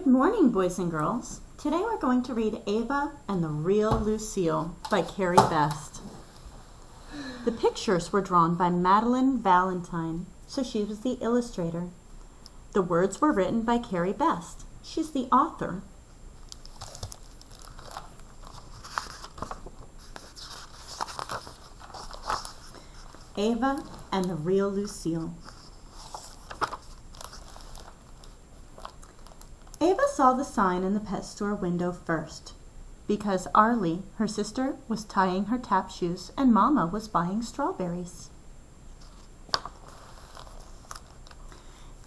Good morning, boys and girls. Today we're going to read Ava and the Real Lucille by Cari Best. The pictures were drawn by Madeline Valentine, so she was the illustrator. The words were written by Cari Best. She's the author. Ava and the Real Lucille. Ava saw the sign in the pet store window first, because Arlie, her sister, was tying her tap shoes and Mama was buying strawberries.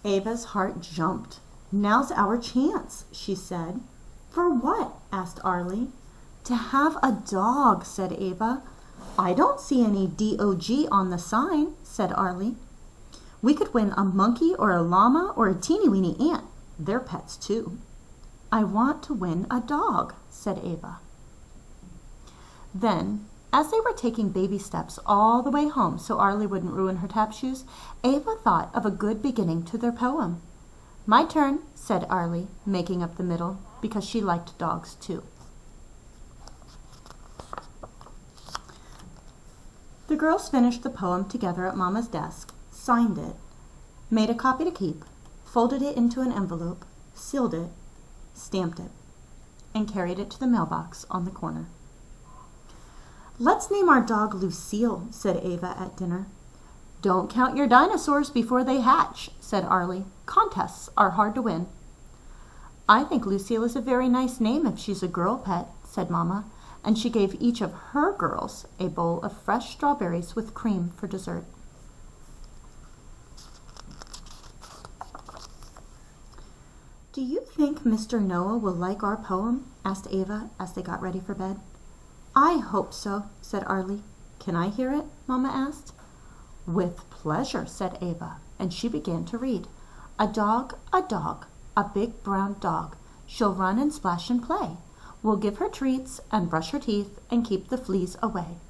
Ava's heart jumped. "Now's our chance," she said. "For what?" asked Arlie. "To have a dog," said Ava. "I don't see any DOG on the sign," said Arlie. "We could win a monkey or a llama or a teeny-weeny ant. They're pets too." "I want to win a dog," said Ava. Then, as they were taking baby steps all the way home so Arlie wouldn't ruin her tap shoes, Ava thought of a good beginning to their poem. "My turn," said Arlie, making up the middle, because she liked dogs too. The girls finished the poem together at Mama's desk, signed it, made a copy to keep, folded it into an envelope, sealed it, stamped it, and carried it to the mailbox on the corner. "Let's name our dog Lucille," said Ava at dinner. "Don't count your dinosaurs before they hatch," said Arlie. "Contests are hard to win." "I think Lucille is a very nice name if she's a girl pet," said Mama, and she gave each of her girls a bowl of fresh strawberries with cream for dessert. "Do you think Mr. Noah will like our poem?" asked Ava as they got ready for bed. "I hope so," said Arlie. "Can I hear it?" Mama asked. "With pleasure," said Ava, and she began to read. a dog, a big brown dog. She'll run and splash and play. We'll give her treats and brush her teeth and keep the fleas away.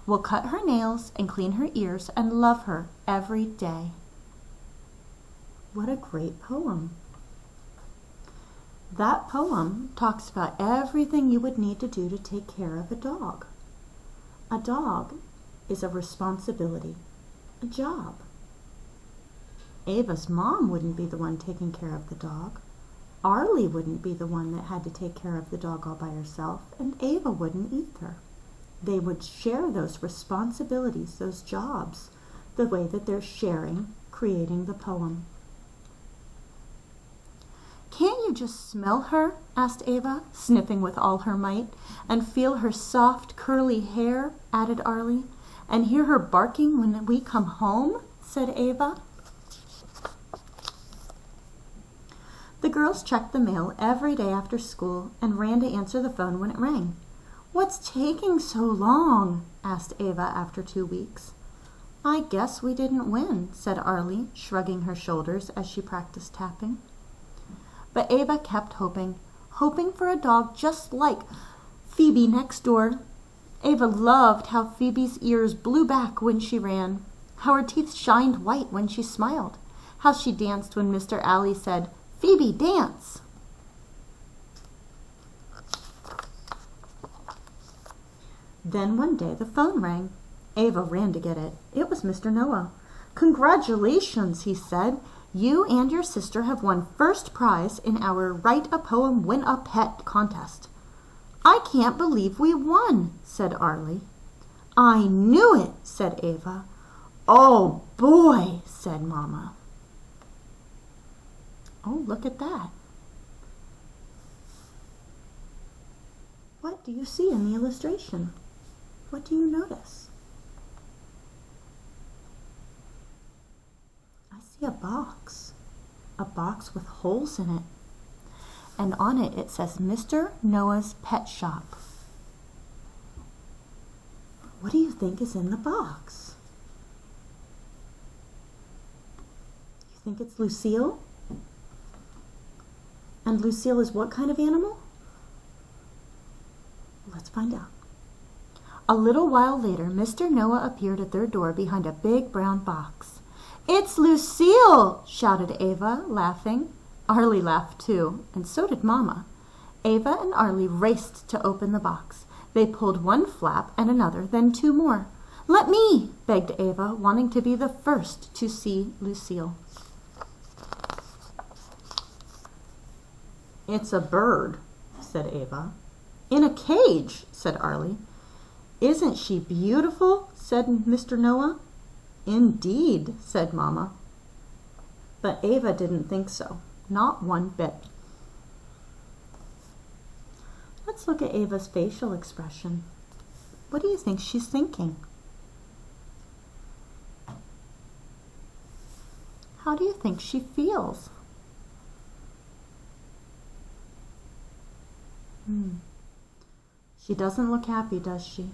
We'll cut her nails and clean her ears and love her every day." What a great poem. That poem talks about everything you would need to do to take care of a dog. A dog is a responsibility, a job. Ava's mom wouldn't be the one taking care of the dog. Arlie wouldn't be the one that had to take care of the dog all by herself, and Ava wouldn't either. They would share those responsibilities, those jobs, the way that they're sharing, creating the poem. "Can't you just smell her?" asked Ava, sniffing with all her might. "And feel her soft, curly hair?" added Arlie. "And hear her barking when we come home?" said Ava. The girls checked the mail every day after school and ran to answer the phone when it rang. "What's taking so long?" asked Ava after 2 weeks. "I guess we didn't win," said Arlie, shrugging her shoulders as she practiced tapping. But Ava kept hoping for a dog just like Phoebe next door. Ava loved how Phoebe's ears blew back when she ran, how her teeth shined white when she smiled, how she danced when Mr. Alley said, "Phoebe, dance!" Then one day the phone rang. Ava ran to get it. It was Mr. Noah. "Congratulations," he said. "You and your sister have won first prize in our Write a Poem, Win a Pet contest." "I can't believe we won," said Arlie. "I knew it," said Ava. "Oh boy," said Mama. Oh, look at that. What do you see in the illustration? What do you notice? I see a box with holes in it. And on it, it says Mr. Noah's Pet Shop. What do you think is in the box? You think it's Lucille? And Lucille is what kind of animal? Let's find out. A little while later, Mr. Noah appeared at their door behind a big brown box. "It's Lucille!" shouted Ava, laughing. Arlie laughed too, and so did Mama. Ava and Arlie raced to open the box. They pulled one flap and another, then two more. "Let me," begged Ava, wanting to be the first to see Lucille. "It's a bird," said Ava. "In a cage," said Arlie. "Isn't she beautiful?" said Mr. Noah. "Indeed," said Mama. But Ava didn't think so, not one bit. Let's look at Ava's facial expression. What do you think she's thinking? How do you think she feels? She doesn't look happy, does she?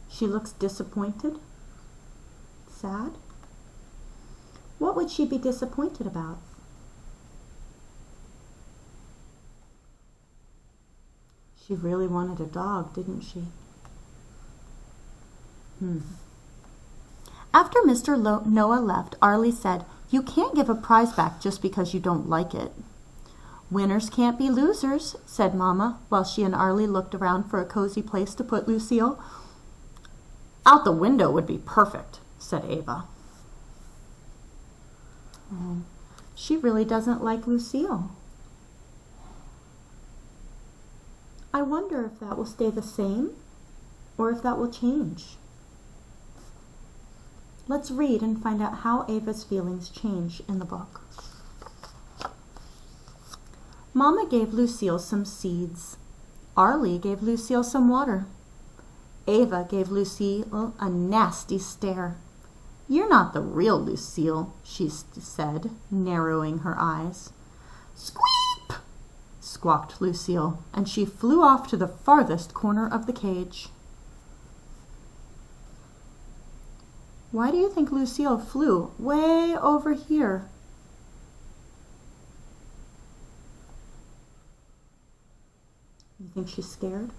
She looks disappointed? Sad? What would she be disappointed about? She really wanted a dog, didn't she? After Mr. Noah left, Arlie said, "You can't give a prize back just because you don't like it." "Winners can't be losers," said Mama, while she and Arlie looked around for a cozy place to put Lucille. "Out the window would be perfect," said Ava. She really doesn't like Lucille. I wonder if that will stay the same or if that will change. Let's read and find out how Ava's feelings change in the book. Mama gave Lucille some seeds. Arlie gave Lucille some water. Ava gave Lucille a nasty stare. "You're not the real Lucille," she said, narrowing her eyes. "Squeep!" squawked Lucille, and she flew off to the farthest corner of the cage. Why do you think Lucille flew way over here? You think she's scared?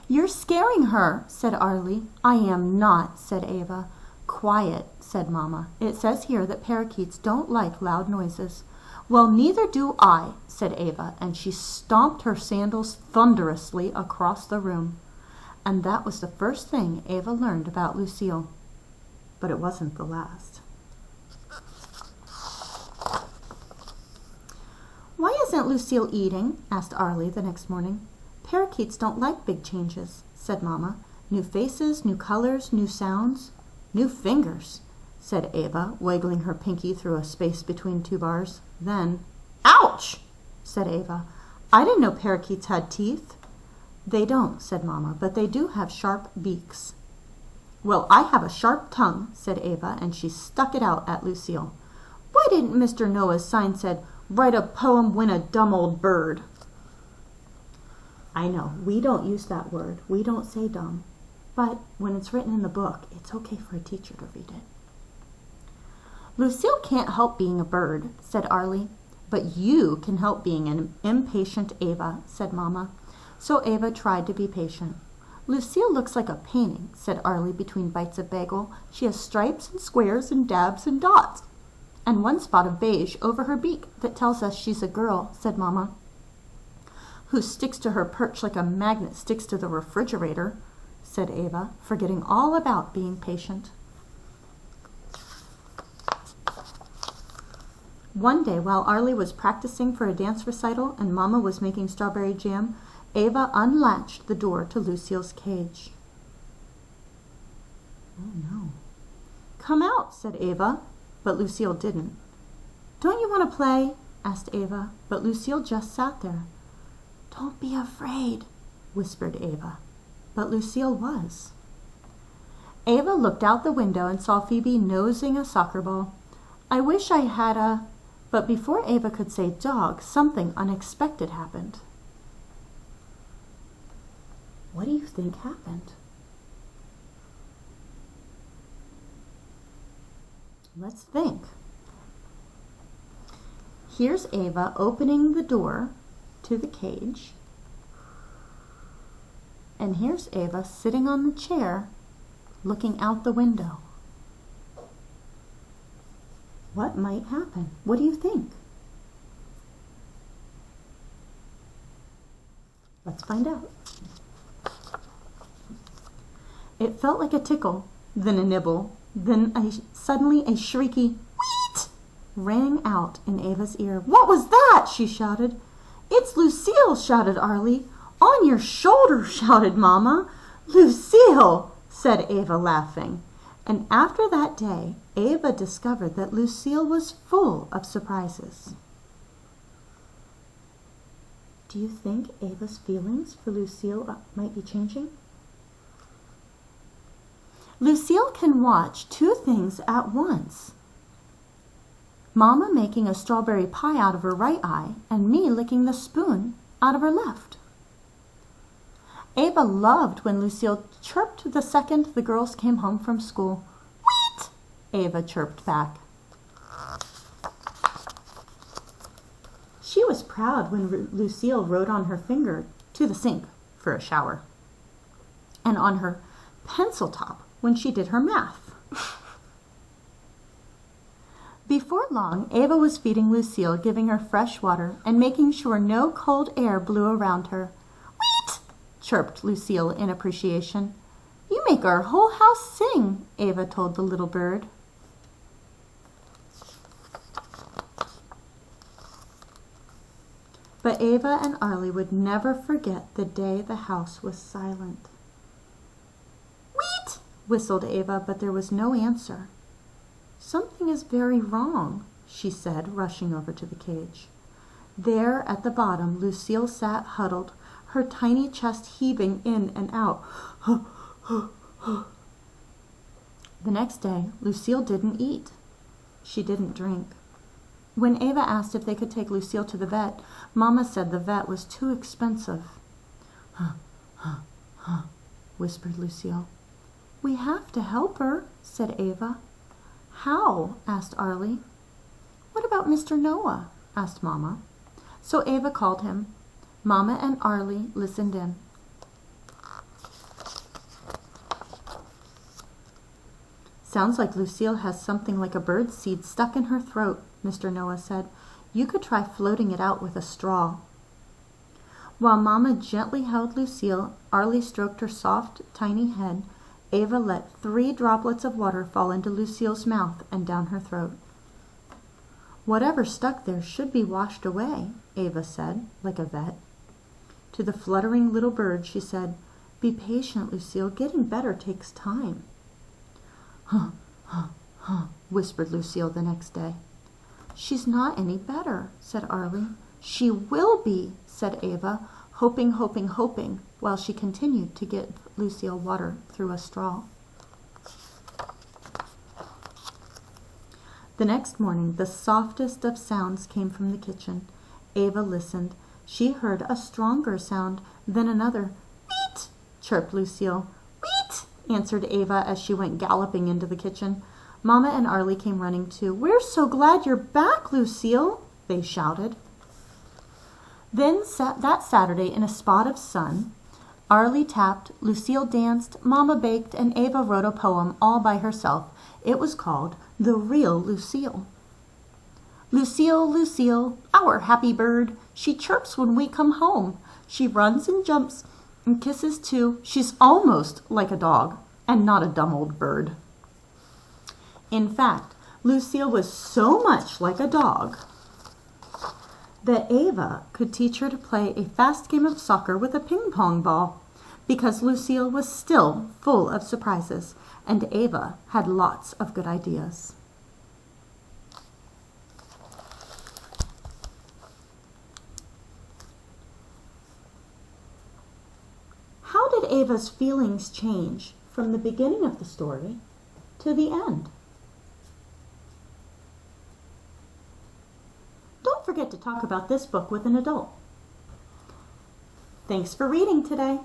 "You're scaring her," said Arlie. "I am not," said Ava. "Quiet," said Mama. "It says here that parakeets don't like loud noises." "Well, neither do I," said Ava, and she stomped her sandals thunderously across the room. And that was the first thing Ava learned about Lucille. But it wasn't the last. "Why isn't Lucille eating?" asked Arlie the next morning. "Parakeets don't like big changes," said Mama. "New faces, new colors, new sounds." "New fingers," said Ava, wiggling her pinky through a space between two bars. Then, "Ouch!" said Ava. "I didn't know parakeets had teeth." "They don't," said Mama, "but they do have sharp beaks." "Well, I have a sharp tongue," said Ava, and she stuck it out at Lucille. "Why didn't Mr. Noah's sign said, 'Write a poem, win a dumb old bird'?" I know, we don't use that word. We don't say dumb. But when it's written in the book, it's okay for a teacher to read it. "Lucille can't help being a bird," said Arlie. "But you can help being an impatient Ava," said Mama. So Ava tried to be patient. "Lucille looks like a painting," said Arlie between bites of bagel. "She has stripes and squares and dabs and dots. And one spot of beige over her beak that tells us she's a girl," said Mama. "Who sticks to her perch like a magnet sticks to the refrigerator," said Ava, forgetting all about being patient. One day, while Arlie was practicing for a dance recital and Mama was making strawberry jam, Ava unlatched the door to Lucille's cage. "Oh, no." "Come out," said Ava, but Lucille didn't. "Don't you want to play?" asked Ava, but Lucille just sat there. "Don't be afraid," whispered Ava, but Lucille was. Ava looked out the window and saw Phoebe nosing a soccer ball. "I wish I had a—" But before Ava could say dog, something unexpected happened. What do you think happened? Let's think. Here's Ava opening the door to the cage. And here's Ava sitting on the chair, looking out the window. What might happen? What do you think? Let's find out. It felt like a tickle, then a nibble, then suddenly a shrieky "Weet!" rang out in Ava's ear. "What was that?" she shouted. "It's Lucille!" shouted Arlie. "On your shoulder!" shouted Mama. "Lucille!" said Ava, laughing. And after that day, Ava discovered that Lucille was full of surprises. Do you think Ava's feelings for Lucille might be changing? Lucille can watch two things at once. Mama making a strawberry pie out of her right eye and me licking the spoon out of her left. Ava loved when Lucille chirped the second the girls came home from school. "Weet!" Ava chirped back. She was proud when Lucille wrote on her finger to the sink for a shower, and on her pencil top when she did her math. Before long, Ava was feeding Lucille, giving her fresh water, and making sure no cold air blew around her. "Weet!" chirped Lucille in appreciation. "You make our whole house sing," Ava told the little bird. But Ava and Arlie would never forget the day the house was silent. "Weet!" whistled Ava, but there was no answer. "Something is very wrong," she said, rushing over to the cage. There at the bottom, Lucille sat huddled, her tiny chest heaving in and out. The next day, Lucille didn't eat. She didn't drink. When Ava asked if they could take Lucille to the vet, Mama said the vet was too expensive. Whispered Lucille. "We have to help her," said Ava. "How?" asked Arlie. "What about Mr. Noah?" asked Mama. So Ava called him. Mama and Arlie listened in. "Sounds like Lucille has something like a bird's seed stuck in her throat," Mr. Noah said. "You could try floating it out with a straw." While Mama gently held Lucille, Arlie stroked her soft, tiny head. Ava let 3 droplets of water fall into Lucille's mouth and down her throat. "Whatever stuck there should be washed away," Ava said, like a vet. To the fluttering little bird, she said, "Be patient, Lucille. Getting better takes time." Whispered Lucille the next day. "She's not any better," said Arlie. "She will be," said Ava, hoping, while she continued to give Lucille water through a straw. The next morning, the softest of sounds came from the kitchen. Ava listened. She heard a stronger sound, then another. "Weet!" chirped Lucille. "Weet!" answered Ava as she went galloping into the kitchen. Mama and Arlie came running too. "We're so glad you're back, Lucille," they shouted. Then that Saturday, in a spot of sun, Arlie tapped, Lucille danced, Mama baked, and Ava wrote a poem all by herself. It was called The Real Lucille. "Lucille, Lucille, our happy bird, she chirps when we come home. She runs and jumps and kisses too. She's almost like a dog and not a dumb old bird." In fact, Lucille was so much like a dog that Ava could teach her to play a fast game of soccer with a ping-pong ball, because Lucille was still full of surprises, and Ava had lots of good ideas. How did Ava's feelings change from the beginning of the story to the end? Don't forget to talk about this book with an adult. Thanks for reading today.